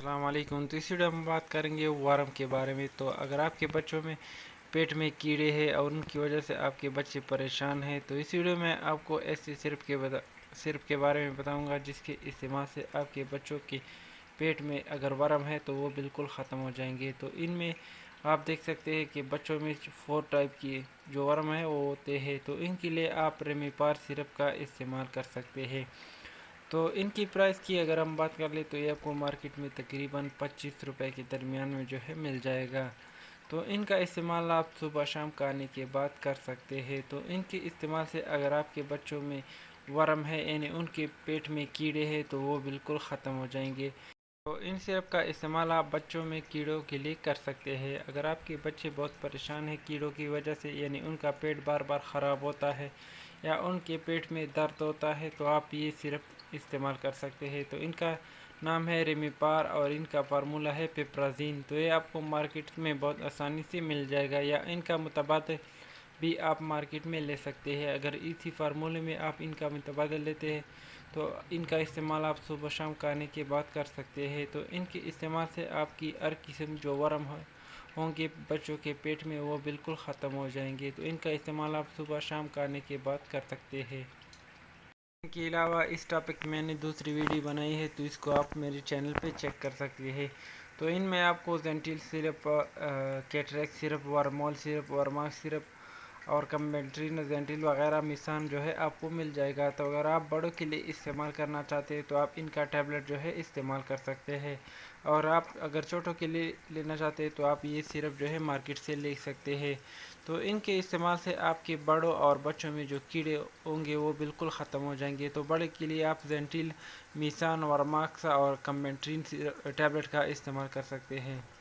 السلام علیکم۔ تو اس ویڈیو میں بات کریں گے ورم کے بارے میں۔ تو اگر آپ کے بچوں میں پیٹ میں کیڑے ہیں اور ان کی وجہ سے آپ کے بچے پریشان ہیں تو اس ویڈیو میں آپ کو ایسے سرپ کے بارے میں بتاؤں گا جس کے استعمال سے آپ کے بچوں کے پیٹ میں اگر ورم ہے تو وہ بالکل ختم ہو جائیں گے۔ تو ان میں آپ دیکھ سکتے ہیں کہ بچوں میں 4 ٹائپ کی جو ورم ہے وہ ہوتے ہیں، تو ان کے لیے آپ ریمیپار سرپ کا استعمال کر سکتے ہیں۔ تو ان کی پرائس کی اگر ہم بات کر لیں تو یہ آپ کو مارکیٹ میں تقریباً 25 روپے کے درمیان میں جو ہے مل جائے گا۔ تو ان کا استعمال آپ صبح شام کھانے کے بعد کر سکتے ہیں۔ تو ان کے استعمال سے اگر آپ کے بچوں میں ورم ہے یعنی ان کے پیٹ میں کیڑے ہیں تو وہ بالکل ختم ہو جائیں گے۔ تو ان سرپ کا استعمال آپ بچوں میں کیڑوں کے لیے کر سکتے ہیں۔ اگر آپ کے بچے بہت پریشان ہیں کیڑوں کی وجہ سے، یعنی ان کا پیٹ بار بار خراب ہوتا ہے یا ان کے پیٹ میں درد ہوتا ہے، تو آپ یہ سرپ استعمال کر سکتے ہیں۔ تو ان کا نام ہے ریمیپار اور ان کا فارمولہ ہے پیپرازین۔ تو یہ آپ کو مارکیٹ میں بہت آسانی سے مل جائے گا یا ان کا متبادل بھی آپ مارکیٹ میں لے سکتے ہیں۔ اگر اسی فارمولے میں آپ ان کا متبادل لیتے ہیں تو ان کا استعمال آپ صبح شام کھانے کے بعد کر سکتے ہیں۔ تو ان کے استعمال سے آپ کی ہر قسم جو ورم ہوں گے بچوں کے پیٹ میں وہ بالکل ختم ہو جائیں گے۔ تو ان کا استعمال آپ صبح شام کھانے کے بعد کر سکتے ہیں۔ ان کے علاوہ اس ٹاپک میں نے دوسری ویڈیو بنائی ہے تو اس کو آپ میرے چینل پہ چیک کر سکتے ہیں۔ تو ان میں آپ کو زینٹیل سرپ، کیٹریکس سرپ، ورمول سرپ، ورماک سرپ اور کمبینٹرین زینٹیل وغیرہ میسان جو ہے آپ کو مل جائے گا۔ تو اگر آپ بڑوں کے لیے استعمال کرنا چاہتے ہیں تو آپ ان کا ٹیبلٹ جو ہے استعمال کر سکتے ہیں، اور آپ اگر چھوٹوں کے لیے لینا چاہتے ہیں تو آپ یہ سرپ جو ہے مارکیٹ سے لے سکتے ہیں۔ تو ان کے استعمال سے آپ کے بڑوں اور بچوں میں جو کیڑے ہوں گے وہ بالکل ختم ہو جائیں گے۔ تو بڑے کے لیے آپ زینٹیل، میسان، ورماکس اور کمبینٹرین ٹیبلٹ کا استعمال کر سکتے ہیں۔